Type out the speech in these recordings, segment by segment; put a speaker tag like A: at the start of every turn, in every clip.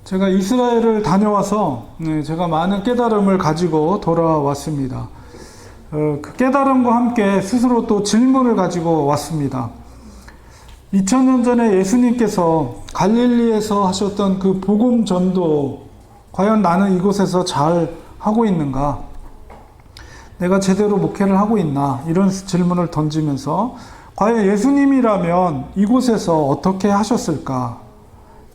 A: 제가 이스라엘을 다녀와서 제가 많은 깨달음을 가지고 돌아왔습니다. 그 깨달음과 함께 스스로 또 질문을 가지고 왔습니다. 2000년 전에 예수님께서 갈릴리에서 하셨던 그 복음 전도, 과연 나는 이곳에서 잘 하고 있는가? 내가 제대로 목회를 하고 있나? 이런 질문을 던지면서 과연 예수님이라면 이곳에서 어떻게 하셨을까?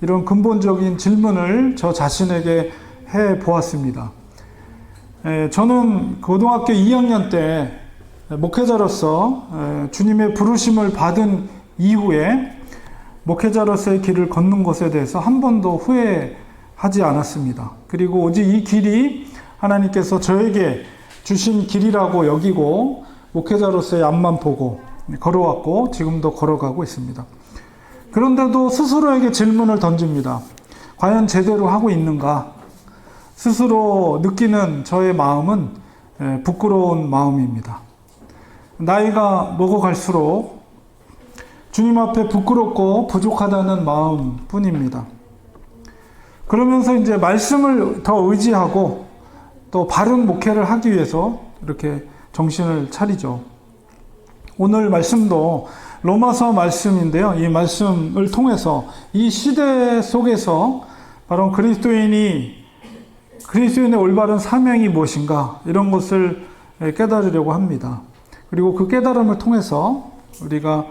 A: 이런 근본적인 질문을 저 자신에게 해 보았습니다. 저는 고등학교 2학년 때 목회자로서 주님의 부르심을 받은 이후에 목회자로서의 길을 걷는 것에 대해서 한 번도 후회하지 않았습니다. 그리고 오직 이 길이 하나님께서 저에게 주신 길이라고 여기고 목회자로서의 앞만 보고 걸어왔고 지금도 걸어가고 있습니다. 그런데도 스스로에게 질문을 던집니다. 과연 제대로 하고 있는가? 스스로 느끼는 저의 마음은 부끄러운 마음입니다. 나이가 먹어갈수록 주님 앞에 부끄럽고 부족하다는 마음 뿐입니다. 그러면서 이제 말씀을 더 의지하고 또 바른 목회를 하기 위해서 이렇게 정신을 차리죠. 오늘 말씀도 로마서 말씀인데요. 이 말씀을 통해서 이 시대 속에서 바로 그리스도인의 올바른 사명이 무엇인가 이런 것을 깨달으려고 합니다. 그리고 그 깨달음을 통해서 우리가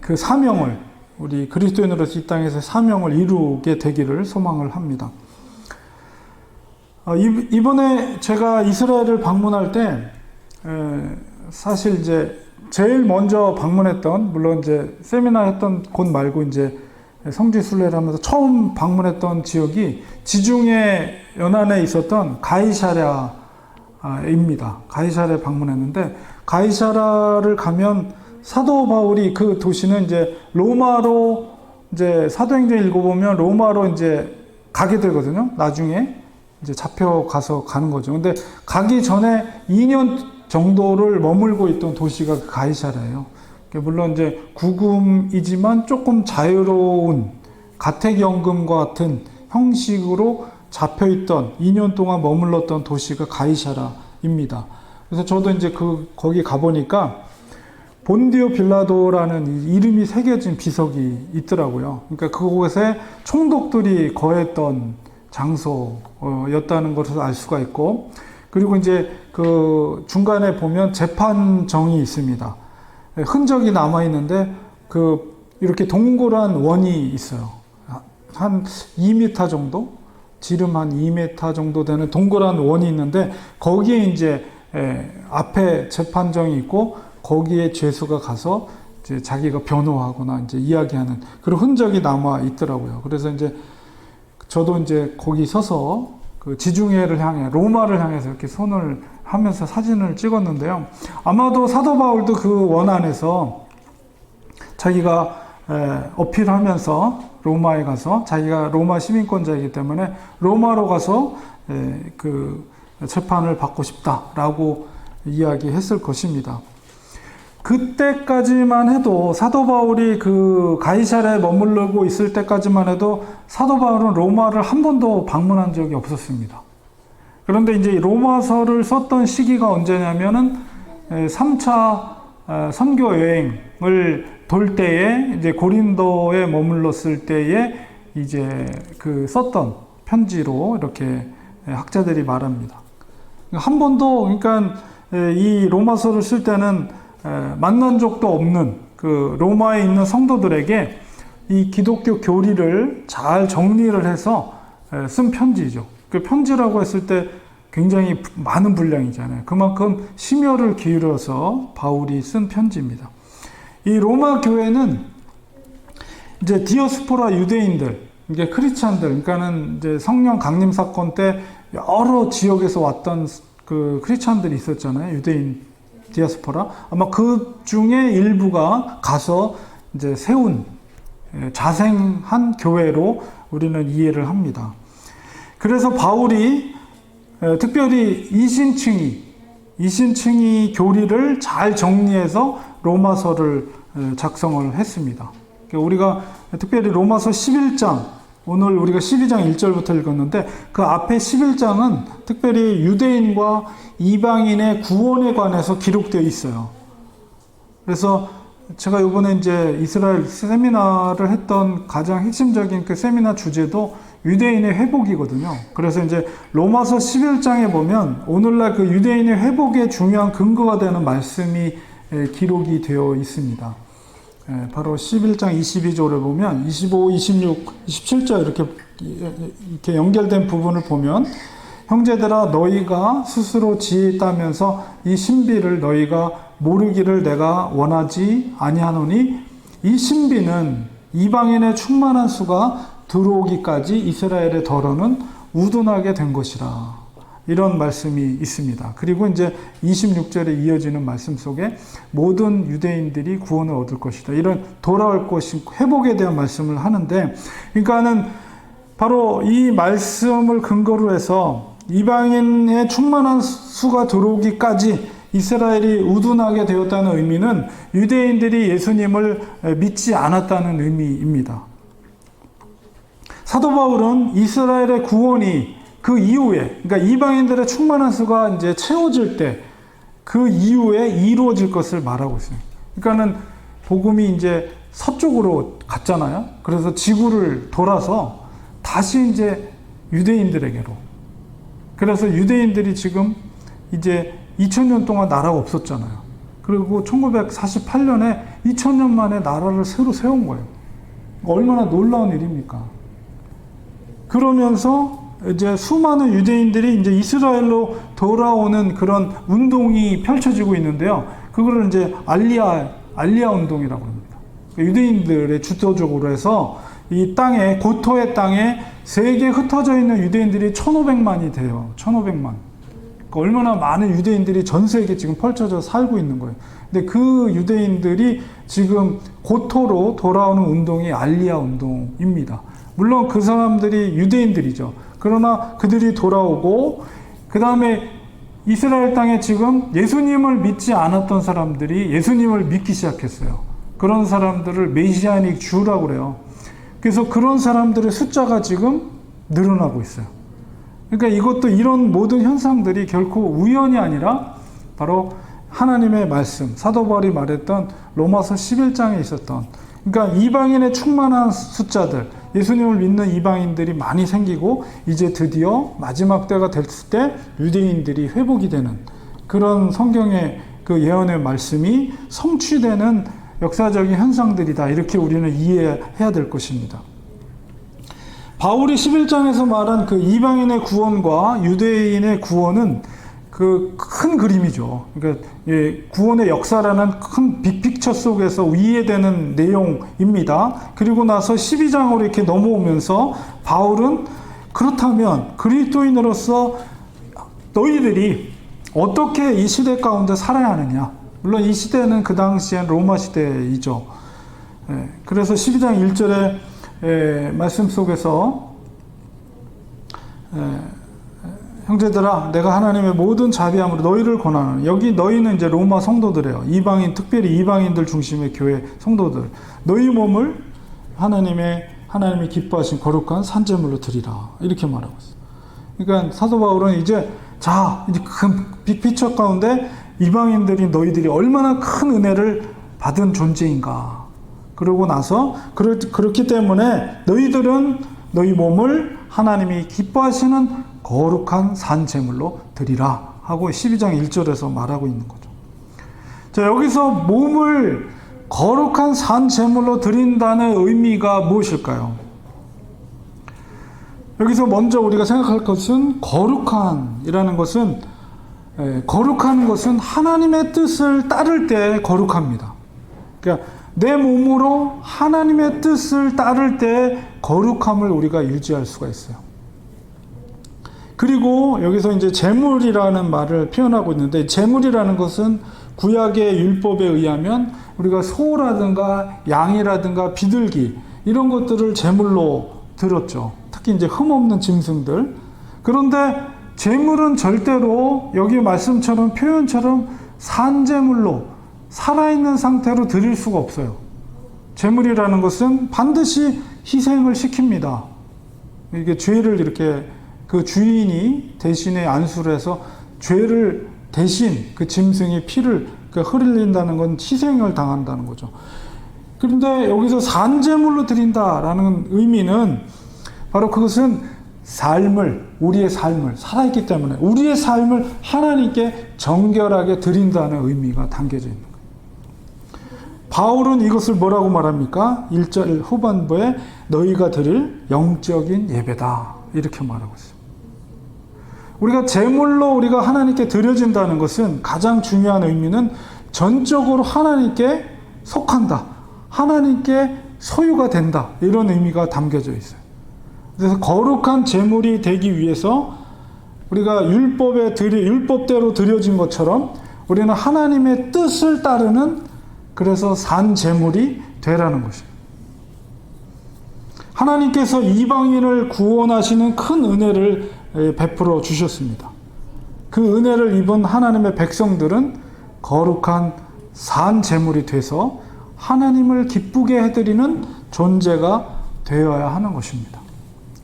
A: 그 사명을, 우리 그리스도인으로서 이 땅에서 사명을 이루게 되기를 소망을 합니다. 이번에 제가 이스라엘을 방문할 때 사실 이제 제일 먼저 방문했던, 물론 이제 세미나 했던 곳 말고 이제 성지 순례를 하면서 처음 방문했던 지역이 지중해 연안에 있었던 가이사랴입니다. 가이사랴에 방문했는데, 가이사랴를 가면 사도 바울이, 그 도시는 이제 로마로, 이제 사도행전 읽어보면 로마로 이제 가게 되거든요. 나중에 이제 잡혀가서 가는 거죠. 근데 가기 전에 2년 정도를 머물고 있던 도시가 그 가이사랴예요. 물론 이제 구금이지만 조금 자유로운 가택연금과 같은 형식으로 잡혀있던 2년 동안 머물렀던 도시가 가이사랴입니다. 그래서 저도 이제 거기 가보니까 본디오 빌라도라는 이름이 새겨진 비석이 있더라고요. 그러니까 그곳에 총독들이 거했던 장소였다는 것을 알 수가 있고, 그리고 이제 그 중간에 보면 재판정이 있습니다. 흔적이 남아 있는데 이렇게 동그란 원이 있어요. 한 2m 정도, 지름 한 2m 정도 되는 동그란 원이 있는데 거기에 이제 앞에 재판정이 있고 거기에 죄수가 가서 이제 자기가 변호하거나 이제 이야기하는 그런 흔적이 남아 있더라고요. 그래서 이제 저도 이제 거기 서서 그 지중해를 향해, 로마를 향해서 이렇게 손을 하면서 사진을 찍었는데요. 아마도 사도 바울도 그 원 안에서 자기가 어필하면서 로마에 가서, 자기가 로마 시민권자이기 때문에 로마로 가서 그 재판을 받고 싶다라고 이야기했을 것입니다. 그때까지만 해도, 사도 바울이 그 가이사랴에 머무르고 있을 때까지만 해도 사도 바울은 로마를 한 번도 방문한 적이 없었습니다. 그런데 이제 로마서를 썼던 시기가 언제냐면은 3차 선교 여행을 돌 때에, 이제 고린도에 머물렀을 때에 이제 그 썼던 편지로 이렇게 학자들이 말합니다. 한 번도, 그러니까 이 로마서를 쓸 때는 만난 적도 없는 그 로마에 있는 성도들에게 이 기독교 교리를 잘 정리를 해서 쓴 편지죠. 그 편지라고 했을 때 굉장히 많은 분량이잖아요. 그만큼 심혈을 기울여서 바울이 쓴 편지입니다. 이 로마 교회는 이제 디아스포라 유대인들, 이게 크리스찬들, 그러니까는 이제 성령 강림 사건 때 여러 지역에서 왔던 그 크리스찬들이 있었잖아요. 유대인 디아스포라. 아마 그 중에 일부가 가서 이제 세운, 자생한 교회로 우리는 이해를 합니다. 그래서 바울이 특별히 이신층이 교리를 잘 정리해서 로마서를 작성을 했습니다. 우리가 특별히 로마서 11장 오늘 우리가 12장 1절부터 읽었는데 그 앞에 11장은 특별히 유대인과 이방인의 구원에 관해서 기록되어 있어요. 그래서 제가 이번에 이제 이스라엘 세미나를 했던 가장 핵심적인 그 세미나 주제도 유대인의 회복이거든요. 그래서 이제 로마서 11장에 보면 오늘날 그 유대인의 회복에 중요한 근거가 되는 말씀이 기록이 되어 있습니다. 바로 11장 22절을 보면 25, 26, 27절 이렇게 연결된 부분을 보면 형제들아 너희가 스스로 지혜있다면서 이 신비를 너희가 모르기를 내가 원하지 아니하노니 이 신비는 이방인의 충만한 수가 들어오기까지 이스라엘의 덜어는 우둔하게 된 것이라. 이런 말씀이 있습니다. 그리고 이제 26절에 이어지는 말씀 속에 모든 유대인들이 구원을 얻을 것이다. 이런 돌아올 것이 회복에 대한 말씀을 하는데, 그러니까는 바로 이 말씀을 근거로 해서 이방인의 충만한 수가 들어오기까지 이스라엘이 우둔하게 되었다는 의미는 유대인들이 예수님을 믿지 않았다는 의미입니다. 사도 바울은 이스라엘의 구원이 그 이후에, 그러니까 이방인들의 충만한 수가 이제 채워질 때 그 이후에 이루어질 것을 말하고 있어요. 그러니까는 복음이 이제 서쪽으로 갔잖아요. 그래서 지구를 돌아서 다시 이제 유대인들에게로. 그래서 유대인들이 지금 이제 2000년 동안 나라가 없었잖아요. 그리고 1948년에 2000년 만에 나라를 새로 세운 거예요. 얼마나 놀라운 일입니까? 그러면서 이제 수많은 유대인들이 이제 이스라엘로 돌아오는 그런 운동이 펼쳐지고 있는데요. 그거를 이제 알리아 운동이라고 합니다. 유대인들의 주도적으로 해서 이 땅에, 고토의 땅에 세계에 흩어져 있는 유대인들이 1500만이 돼요. 1500만. 그러니까 얼마나 많은 유대인들이 전 세계에 지금 펼쳐져 살고 있는 거예요. 근데 그 유대인들이 지금 고토로 돌아오는 운동이 알리아 운동입니다. 물론 그 사람들이 유대인들이죠. 그러나 그들이 돌아오고 그 다음에 이스라엘 땅에 지금 예수님을 믿지 않았던 사람들이 예수님을 믿기 시작했어요. 그런 사람들을 메시아닉 주라고 그래요. 그래서 그런 사람들의 숫자가 지금 늘어나고 있어요. 그러니까 이것도 이런 모든 현상들이 결코 우연이 아니라 바로 하나님의 말씀, 사도 바울이 말했던 로마서 11장에 있었던, 그러니까 이방인의 충만한 숫자들, 예수님을 믿는 이방인들이 많이 생기고 이제 드디어 마지막 때가 됐을 때 유대인들이 회복이 되는 그런 성경의 그 예언의 말씀이 성취되는 역사적인 현상들이다. 이렇게 우리는 이해해야 될 것입니다. 바울이 11장에서 말한 그 이방인의 구원과 유대인의 구원은 그 큰 그림이죠. 그러니까 구원의 역사라는 큰 빅픽처 속에서 이해되는 내용입니다. 그리고 나서 12장으로 이렇게 넘어오면서 바울은 그렇다면 그리스도인으로서 너희들이 어떻게 이 시대 가운데 살아야 하느냐. 물론 이 시대는 그 당시엔 로마 시대이죠. 그래서 12장 1절의 말씀 속에서 형제들아 내가 하나님의 모든 자비함으로 너희를 권하노니, 여기 너희는 이제 로마 성도들이에요. 이방인, 특별히 이방인들 중심의 교회 성도들. 너희 몸을 하나님이 기뻐하신 거룩한 산제물로 드리라. 이렇게 말하고 있어요. 그러니까 사도 바울은 이제 큰 빅피처 가운데 이방인들이 너희들이 얼마나 큰 은혜를 받은 존재인가. 그러고 나서 그렇기 때문에 너희들은 너희 몸을 하나님이 기뻐하시는 거룩한 산 제물로 드리라 하고 12장 1절에서 말하고 있는 거죠. 자, 여기서 몸을 거룩한 산 제물로 드린다는 의미가 무엇일까요? 여기서 먼저 우리가 생각할 것은 거룩한이라는 것은, 거룩한 것은 하나님의 뜻을 따를 때 거룩합니다. 그러니까 내 몸으로 하나님의 뜻을 따를 때 거룩함을 우리가 유지할 수가 있어요. 그리고 여기서 이제 제물이라는 말을 표현하고 있는데, 제물이라는 것은 구약의 율법에 의하면 우리가 소라든가 양이라든가 비둘기 이런 것들을 제물로 드렸죠. 특히 이제 흠없는 짐승들. 그런데 제물은 절대로 여기 말씀처럼 표현처럼 산제물로 살아있는 상태로 드릴 수가 없어요. 제물이라는 것은 반드시 희생을 시킵니다. 이게 죄를 이렇게 그 주인이 대신에 안수를 해서 죄를 대신 그 짐승이 피를 흘린다는 건 희생을 당한다는 거죠. 그런데 여기서 산제물로 드린다라는 의미는 바로 그것은 우리의 삶을 살아있기 때문에 우리의 삶을 하나님께 정결하게 드린다는 의미가 담겨져 있는 거예요. 바울은 이것을 뭐라고 말합니까? 1절 후반부에 너희가 드릴 영적인 예배다 이렇게 말하고 있어요. 우리가 제물로 우리가 하나님께 드려진다는 것은 가장 중요한 의미는 전적으로 하나님께 속한다, 하나님께 소유가 된다 이런 의미가 담겨져 있어요. 그래서 거룩한 제물이 되기 위해서 우리가 율법대로 드려진 것처럼 우리는 하나님의 뜻을 따르는 그래서 산 제물이 되라는 것이에요. 하나님께서 이방인을 구원하시는 큰 은혜를 베풀어 주셨습니다. 그 은혜를 입은 하나님의 백성들은 거룩한 산 제물이 돼서 하나님을 기쁘게 해드리는 존재가 되어야 하는 것입니다.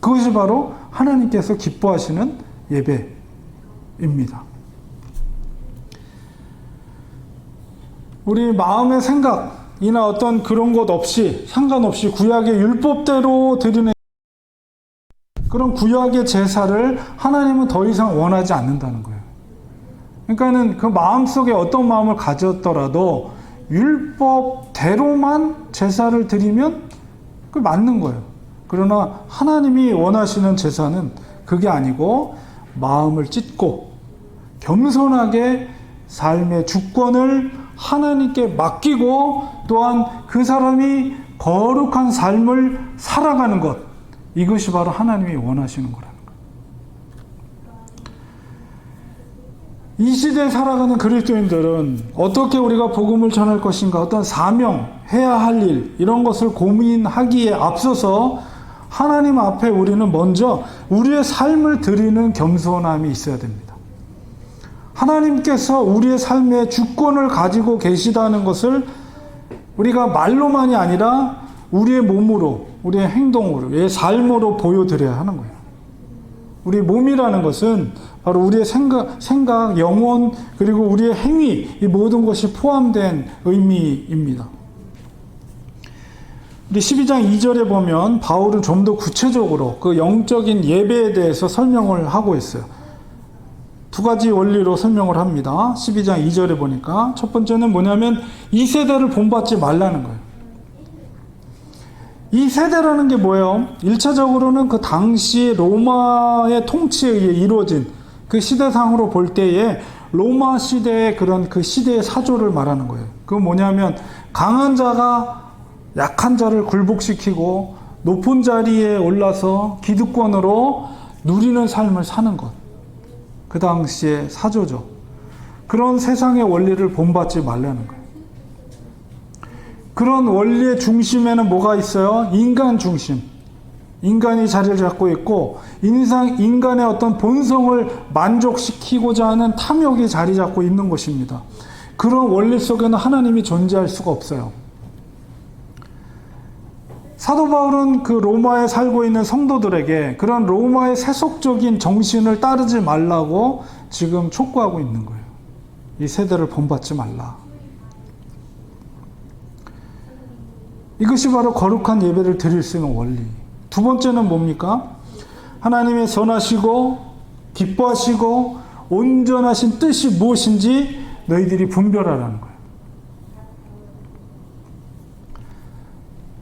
A: 그것이 바로 하나님께서 기뻐하시는 예배입니다. 우리 마음의 생각이나 어떤 그런 것 없이 상관없이 구약의 율법대로 드리는 그런 구약의 제사를 하나님은 더 이상 원하지 않는다는 거예요. 그러니까는 그 마음속에 어떤 마음을 가졌더라도 율법대로만 제사를 드리면 그 맞는 거예요. 그러나 하나님이 원하시는 제사는 그게 아니고 마음을 찢고 겸손하게 삶의 주권을 하나님께 맡기고 또한 그 사람이 거룩한 삶을 살아가는 것, 이것이 바로 하나님이 원하시는 거라는 거예요. 이 시대에 살아가는 그리스도인들은 어떻게 우리가 복음을 전할 것인가, 어떤 사명, 해야 할 일, 이런 것을 고민하기에 앞서서 하나님 앞에 우리는 먼저 우리의 삶을 드리는 겸손함이 있어야 됩니다. 하나님께서 우리의 삶의 주권을 가지고 계시다는 것을 우리가 말로만이 아니라 우리의 몸으로, 우리의 행동으로, 우리의 삶으로 보여드려야 하는 거예요. 우리 몸이라는 것은 바로 우리의 생각, 영혼, 그리고 우리의 행위, 이 모든 것이 포함된 의미입니다. 우리 12장 2절에 보면 바울은 좀 더 구체적으로 그 영적인 예배에 대해서 설명을 하고 있어요. 두 가지 원리로 설명을 합니다. 12장 2절에 보니까 첫 번째는 뭐냐면 이 세대를 본받지 말라는 거예요. 이 세대라는 게 뭐예요? 1차적으로는 그 당시 로마의 통치에 의해 이루어진 그 시대상으로 볼 때에 로마 시대의 그런 그 시대의 사조를 말하는 거예요. 그건 뭐냐면 강한 자가 약한 자를 굴복시키고 높은 자리에 올라서 기득권으로 누리는 삶을 사는 것. 그 당시의 사조죠. 그런 세상의 원리를 본받지 말라는 거예요. 그런 원리의 중심에는 뭐가 있어요? 인간 중심. 인간이 자리를 잡고 있고 인간의 어떤 본성을 만족시키고자 하는 탐욕이 자리 잡고 있는 것입니다. 그런 원리 속에는 하나님이 존재할 수가 없어요. 사도 바울은 그 로마에 살고 있는 성도들에게 그런 로마의 세속적인 정신을 따르지 말라고 지금 촉구하고 있는 거예요. 이 세대를 본받지 말라. 이것이 바로 거룩한 예배를 드릴 수 있는 원리. 두 번째는 뭡니까? 하나님의 선하시고 기뻐하시고 온전하신 뜻이 무엇인지 너희들이 분별하라는 거예요.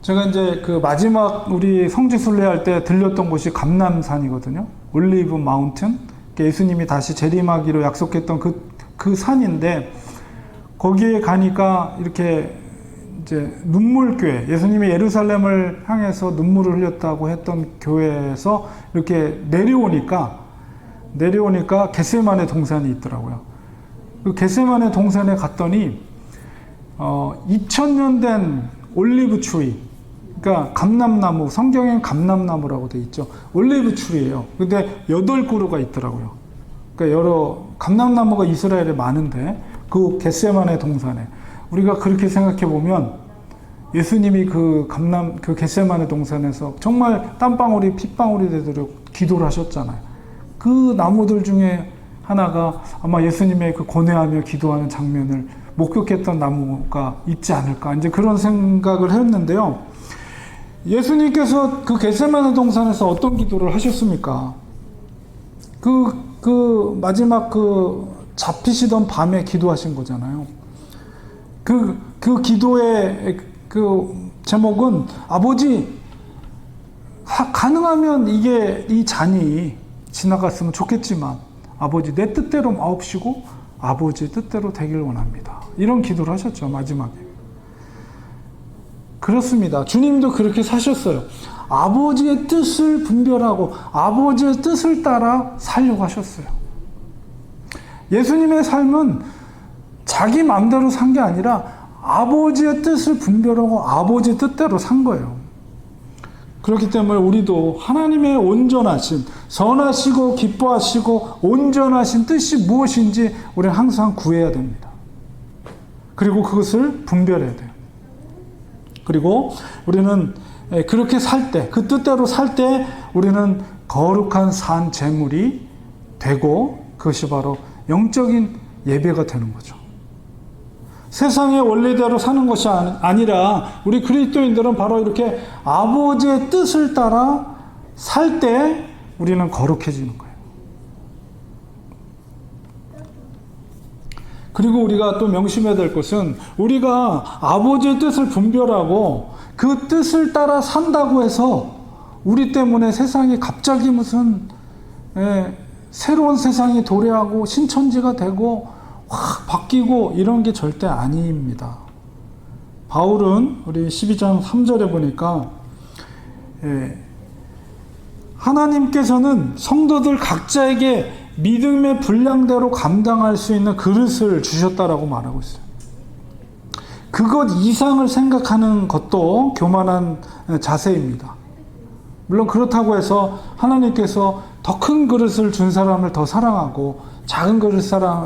A: 제가 이제 그 마지막 우리 성지순례 할 때 들렸던 곳이 감람산이거든요. 올리브 마운튼. 예수님이 다시 재림하기로 약속했던 그 산인데 거기에 가니까 이렇게 이제 눈물교회, 예수님이 예루살렘을 향해서 눈물을 흘렸다고 했던 교회에서 이렇게 내려오니까 겟세마네 동산이 있더라고요. 그 겟세마네 동산에 갔더니 2000년 된 올리브 추리, 그러니까 감람나무, 성경엔 감람나무라고 돼 있죠. 올리브 추리예요. 근데 8그루가 있더라고요. 그러니까 여러 감람나무가 이스라엘에 많은데 그 겟세마네 동산에 우리가 그렇게 생각해 보면 예수님이 그 겟세마네 동산에서 정말 땀방울이 핏방울이 되도록 기도를 하셨잖아요. 그 나무들 중에 하나가 아마 예수님의 그 고뇌하며 기도하는 장면을 목격했던 나무가 있지 않을까, 이제 그런 생각을 했는데요. 예수님께서 그 겟세마네 동산에서 어떤 기도를 하셨습니까? 그 마지막 그 잡히시던 밤에 기도하신 거잖아요. 그 기도의 그 제목은 아버지, 가능하면 이 잔이 지나갔으면 좋겠지만 아버지 내 뜻대로 마옵시고 아버지의 뜻대로 되길 원합니다. 이런 기도를 하셨죠, 마지막에. 그렇습니다. 주님도 그렇게 사셨어요. 아버지의 뜻을 분별하고 아버지의 뜻을 따라 살려고 하셨어요. 예수님의 삶은 자기 마음대로 산 게 아니라 아버지의 뜻을 분별하고 아버지의 뜻대로 산 거예요. 그렇기 때문에 우리도 하나님의 온전하신, 선하시고 기뻐하시고 온전하신 뜻이 무엇인지 우리는 항상 구해야 됩니다. 그리고 그것을 분별해야 돼요. 그리고 우리는 그렇게 살 때, 그 뜻대로 살 때 우리는 거룩한 산 제물이 되고 그것이 바로 영적인 예배가 되는 거죠. 세상의 원리대로 사는 것이 아니라 우리 그리스도인들은 바로 이렇게 아버지의 뜻을 따라 살 때 우리는 거룩해지는 거예요. 그리고 우리가 또 명심해야 될 것은 우리가 아버지의 뜻을 분별하고 그 뜻을 따라 산다고 해서 우리 때문에 세상이 갑자기 무슨 새로운 세상이 도래하고 신천지가 되고 확 바뀌고 이런 게 절대 아닙니다. 바울은 우리 12장 3절에 보니까 하나님께서는 성도들 각자에게 믿음의 분량대로 감당할 수 있는 그릇을 주셨다라고 말하고 있어요. 그것 이상을 생각하는 것도 교만한 자세입니다. 물론 그렇다고 해서 하나님께서 더 큰 그릇을 준 사람을 더 사랑하고 작은 그릇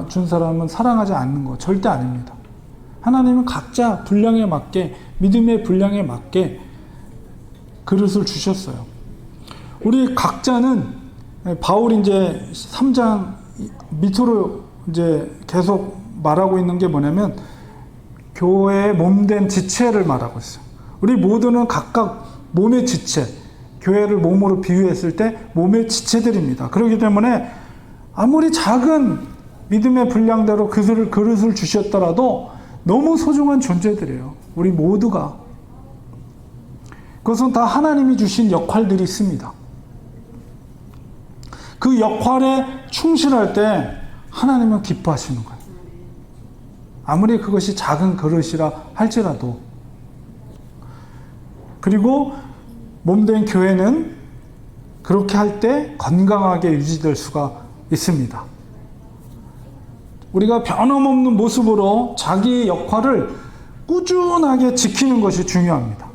A: 준 사람은 사랑하지 않는 거 절대 아닙니다. 하나님은 각자 분량에 맞게, 믿음의 분량에 맞게 그릇을 주셨어요. 우리 각자는 바울이 이제 3장 밑으로 이제 계속 말하고 있는 게 뭐냐면 교회의 몸된 지체를 말하고 있어요. 우리 모두는 각각 몸의 지체, 교회를 몸으로 비유했을 때 몸의 지체들입니다. 그렇기 때문에 아무리 작은 믿음의 분량대로 그릇을 주셨더라도 너무 소중한 존재들이에요. 우리 모두가. 그것은 다 하나님이 주신 역할들이 있습니다. 그 역할에 충실할 때 하나님은 기뻐하시는 거예요. 아무리 그것이 작은 그릇이라 할지라도. 그리고 몸된 교회는 그렇게 할 때 건강하게 유지될 수가 있습니다. 우리가 변함없는 모습으로 자기 역할을 꾸준하게 지키는 것이 중요합니다.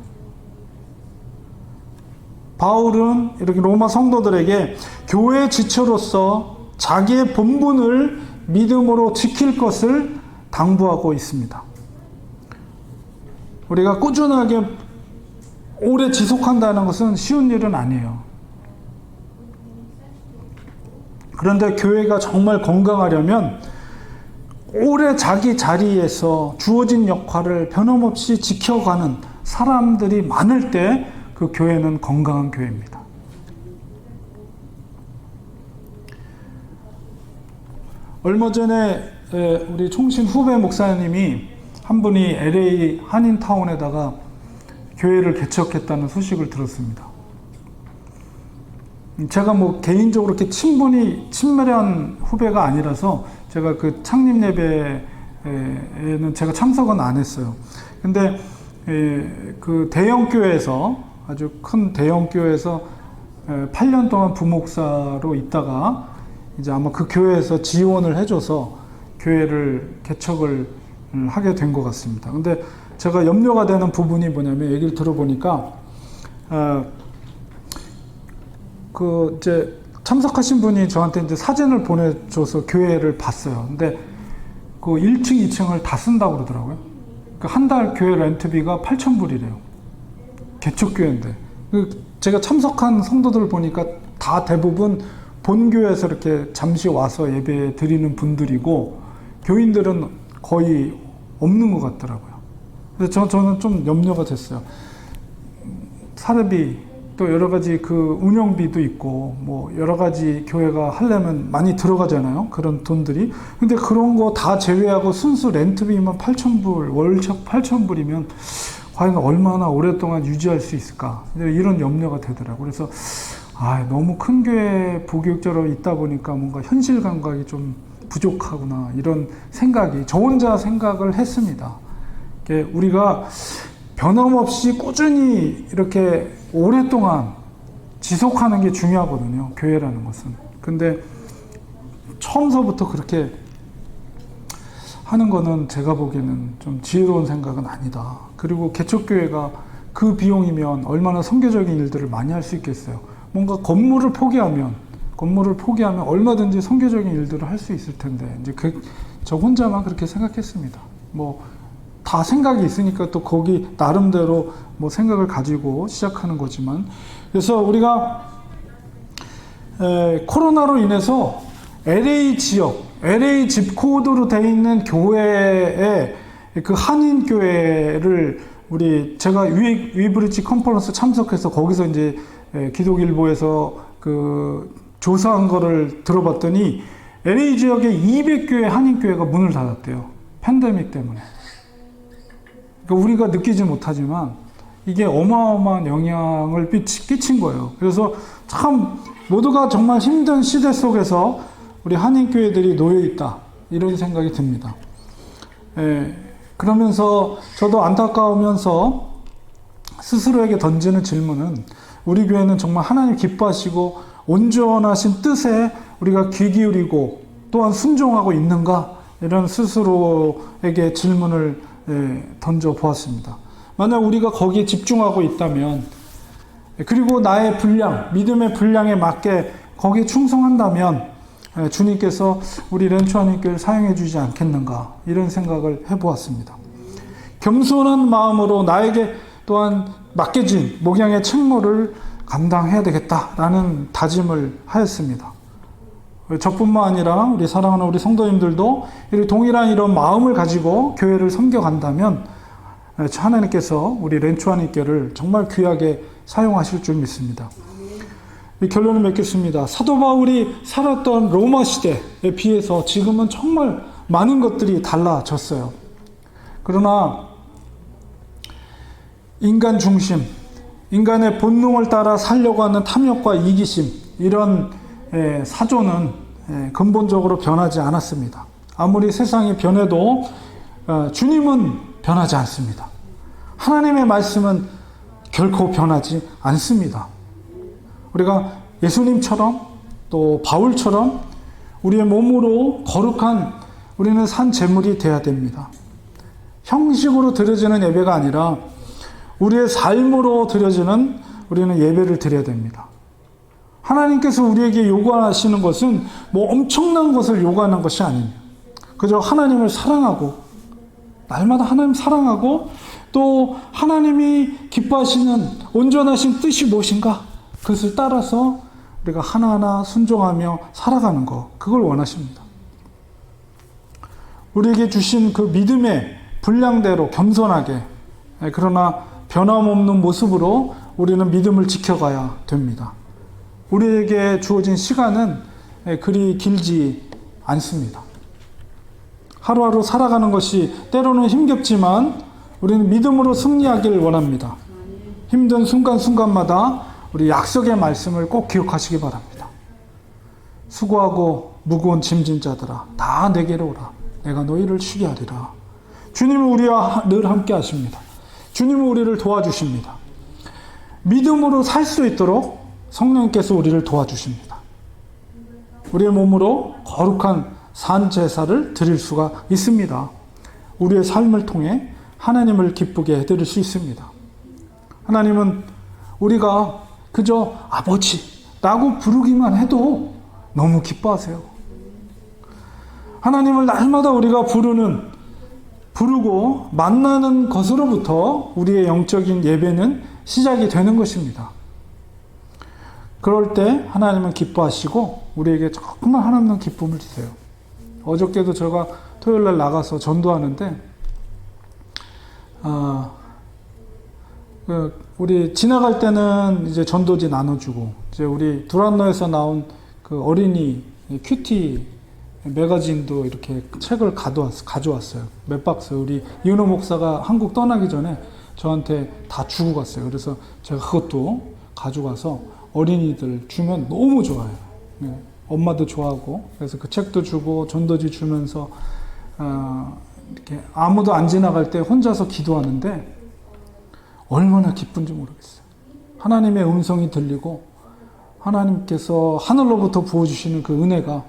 A: 바울은 이렇게 로마 성도들에게 교회 지체로서 자기의 본분을 믿음으로 지킬 것을 당부하고 있습니다. 우리가 꾸준하게 오래 지속한다는 것은 쉬운 일은 아니에요. 그런데 교회가 정말 건강하려면 오래 자기 자리에서 주어진 역할을 변함없이 지켜가는 사람들이 많을 때 그 교회는 건강한 교회입니다. 얼마 전에 우리 총신 후배 목사님이 한 분이 LA 한인타운에다가 교회를 개척했다는 소식을 들었습니다. 제가 뭐 개인적으로 이렇게 친밀한 후배가 아니라서 제가 그 창립 예배에는 제가 참석은 안 했어요. 근데 그 대형 교회에서, 아주 큰 대형 교회에서 8년 동안 부목사로 있다가 이제 아마 그 교회에서 지원을 해줘서 교회를 개척을 하게 된 것 같습니다. 근데 제가 염려가 되는 부분이 뭐냐면, 얘기를 들어보니까 그 이제 참석하신 분이 저한테 이제 사진을 보내줘서 교회를 봤어요. 근데 그 1층, 2층을 다 쓴다고 그러더라고요. 그 한 달 교회 렌트비가 8,000불이래요. 개척교회인데. 제가 참석한 성도들 보니까 다 대부분 본교회에서 이렇게 잠시 와서 예배 드리는 분들이고, 교인들은 거의 없는 것 같더라고요. 그래서 저는 좀 염려가 됐어요. 사례비, 또 여러 가지 그 운영비도 있고, 뭐 여러 가지 교회가 하려면 많이 들어가잖아요. 그런 돈들이. 근데 그런 거 다 제외하고 순수 렌트비만 8,000불, 월척 8,000불이면 과연 얼마나 오랫동안 유지할 수 있을까? 이런 염려가 되더라고요. 그래서 너무 큰 교회 부교육자로 있다 보니까 뭔가 현실 감각이 좀 부족하구나, 이런 생각이, 저 혼자 생각을 했습니다. 우리가 변함없이 꾸준히 이렇게 오랫동안 지속하는 게 중요하거든요, 교회라는 것은. 근데 처음서부터 그렇게 하는 거는 제가 보기에는 좀 지혜로운 생각은 아니다. 그리고 개척교회가 그 비용이면 얼마나 선교적인 일들을 많이 할 수 있겠어요. 뭔가 건물을 포기하면 얼마든지 선교적인 일들을 할 수 있을 텐데, 이제 저 혼자만 그렇게 생각했습니다. 다 생각이 있으니까 또 거기 나름대로 생각을 가지고 시작하는 거지만, 그래서 우리가 코로나로 인해서 LA 지역, LA 집코드로 되어 있는 교회에 그 한인 교회를 제가 위브리지 컨퍼런스 참석해서 거기서 이제 기독일보에서 그 조사한 거를 들어봤더니 LA 지역에 200교회 한인 교회가 문을 닫았대요. 팬데믹 때문에. 그러니까 우리가 느끼지 못하지만 이게 어마어마한 영향을 끼친 거예요. 그래서 참 모두가 정말 힘든 시대 속에서 우리 한인교회들이 놓여있다, 이런 생각이 듭니다. 그러면서 저도 안타까우면서 스스로에게 던지는 질문은, 우리 교회는 정말 하나님 기뻐하시고 온전하신 뜻에 우리가 귀 기울이고 또한 순종하고 있는가, 이런 스스로에게 질문을 던져 보았습니다. 만약 우리가 거기에 집중하고 있다면, 그리고 나의 분량, 믿음의 분량에 맞게 거기에 충성한다면 주님께서 우리 렌추아님교회를 사용해 주지 않겠는가, 이런 생각을 해보았습니다. 겸손한 마음으로 나에게 또한 맡겨진 목양의 책무를 감당해야 되겠다라는 다짐을 하였습니다. 저뿐만 아니라 우리 사랑하는 우리 성도님들도 동일한 이런 마음을 가지고 교회를 섬겨간다면 하나님께서 우리 렌추아님교회를 정말 귀하게 사용하실 줄 믿습니다. 결론을 맺겠습니다. 사도 바울이 살았던 로마 시대에 비해서 지금은 정말 많은 것들이 달라졌어요. 그러나 인간 중심, 인간의 본능을 따라 살려고 하는 탐욕과 이기심, 이런 사조는 근본적으로 변하지 않았습니다. 아무리 세상이 변해도 주님은 변하지 않습니다. 하나님의 말씀은 결코 변하지 않습니다. 우리가 예수님처럼 또 바울처럼 우리의 몸으로 거룩한 우리는 산 제물이 되어야 됩니다. 형식으로 드려지는 예배가 아니라 우리의 삶으로 드려지는 우리는 예배를 드려야 됩니다. 하나님께서 우리에게 요구하시는 것은 엄청난 것을 요구하는 것이 아닙니다. 그저 하나님을 사랑하고, 날마다 하나님 사랑하고, 또 하나님이 기뻐하시는 온전하신 뜻이 무엇인가, 그것을 따라서 우리가 하나하나 순종하며 살아가는 것, 그걸 원하십니다. 우리에게 주신 그 믿음의 분량대로 겸손하게, 그러나 변함없는 모습으로 우리는 믿음을 지켜가야 됩니다. 우리에게 주어진 시간은 그리 길지 않습니다. 하루하루 살아가는 것이 때로는 힘겹지만 우리는 믿음으로 승리하길 원합니다. 힘든 순간순간마다 우리 약속의 말씀을 꼭 기억하시기 바랍니다. 수고하고 무거운 짐진 자들아, 다 내게로 오라. 내가 너희를 쉬게 하리라. 주님은 우리와 늘 함께 하십니다. 주님은 우리를 도와주십니다. 믿음으로 살 수 있도록 성령께서 우리를 도와주십니다. 우리의 몸으로 거룩한 산 제사를 드릴 수가 있습니다. 우리의 삶을 통해 하나님을 기쁘게 해드릴 수 있습니다. 하나님은 우리가 그저 아버지라고 부르기만 해도 너무 기뻐하세요. 하나님을 날마다 우리가 부르는 부르고 만나는 것으로부터 우리의 영적인 예배는 시작이 되는 것입니다. 그럴 때 하나님은 기뻐하시고 우리에게 정말 하나님은 기쁨을 주세요. 어저께도 제가 토요일날 나가서 전도하는데 우리 지나갈 때는 이제 전도지 나눠주고 이제 우리 두란노에서 나온 그 어린이 큐티 매거진도 이렇게 책을 가져왔어요. 몇 박스. 우리 이은호 목사가 한국 떠나기 전에 저한테 다 주고 갔어요. 그래서 제가 그것도 가져가서 어린이들 주면 너무 좋아요. 네. 엄마도 좋아하고 그래서 그 책도 주고 전도지 주면서 이렇게 아무도 안 지나갈 때 혼자서 기도하는데 얼마나 기쁜지 모르겠어요. 하나님의 음성이 들리고 하나님께서 하늘로부터 부어주시는 그 은혜가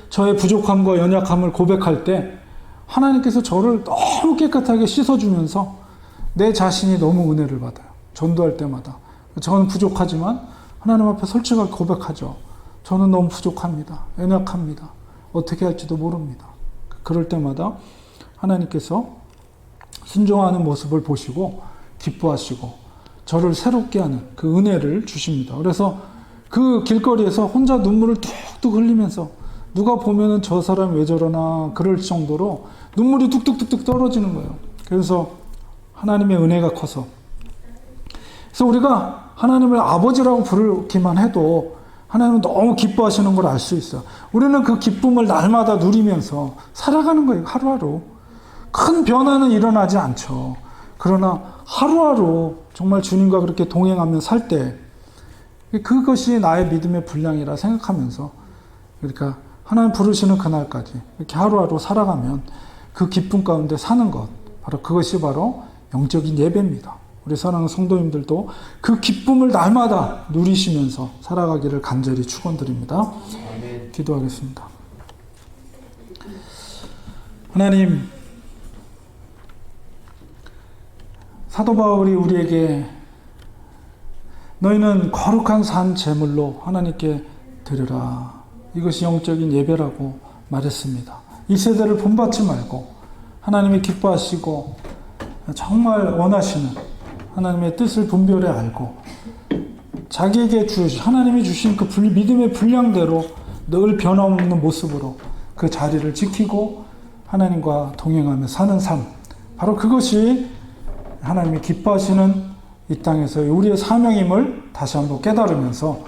A: 저의 부족함과 연약함을 고백할 때 하나님께서 저를 너무 깨끗하게 씻어주면서 내 자신이 너무 은혜를 받아요. 전도할 때마다. 저는 부족하지만 하나님 앞에 솔직하게 고백하죠. 저는 너무 부족합니다. 연약합니다. 어떻게 할지도 모릅니다. 그럴 때마다 하나님께서 순종하는 모습을 보시고 기뻐하시고 저를 새롭게 하는 그 은혜를 주십니다. 그래서 그 길거리에서 혼자 눈물을 뚝뚝 흘리면서 누가 보면은 저 사람 왜 저러나 그럴 정도로 눈물이 뚝뚝뚝뚝 떨어지는 거예요. 그래서 하나님의 은혜가 커서 그래서 우리가 하나님을 아버지라고 부르기만 해도 하나님은 너무 기뻐하시는 걸 알 수 있어요. 우리는 그 기쁨을 날마다 누리면서 살아가는 거예요. 하루하루. 큰 변화는 일어나지 않죠. 그러나 하루하루 정말 주님과 그렇게 동행하며 살 때 그것이 나의 믿음의 분량이라 생각하면서 그러니까 하나님 부르시는 그날까지 이렇게 하루하루 살아가면 그 기쁨 가운데 사는 것 바로 그것이 바로 영적인 예배입니다. 우리 사랑하는 성도님들도 그 기쁨을 날마다 누리시면서 살아가기를 간절히 축원드립니다. 기도하겠습니다. 하나님, 사도 바울이 우리에게 너희는 거룩한 산 제물로 하나님께 드리라. 이것이 영적인 예배라고 말했습니다. 이 세대를 본받지 말고 하나님이 기뻐하시고 정말 원하시는 하나님의 뜻을 분별해 알고 자기에게 하나님이 주신 그 믿음의 분량대로 늘 변함없는 모습으로 그 자리를 지키고 하나님과 동행하며 사는 삶, 바로 그것이 하나님이 기뻐하시는 이 땅에서 우리의 사명임을 다시 한번 깨달으면서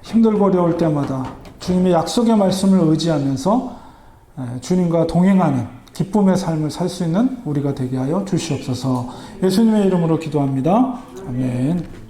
A: 힘들고 어려울 때마다 주님의 약속의 말씀을 의지하면서 주님과 동행하는 기쁨의 삶을 살 수 있는 우리가 되게 하여 주시옵소서. 예수님의 이름으로 기도합니다. 아멘.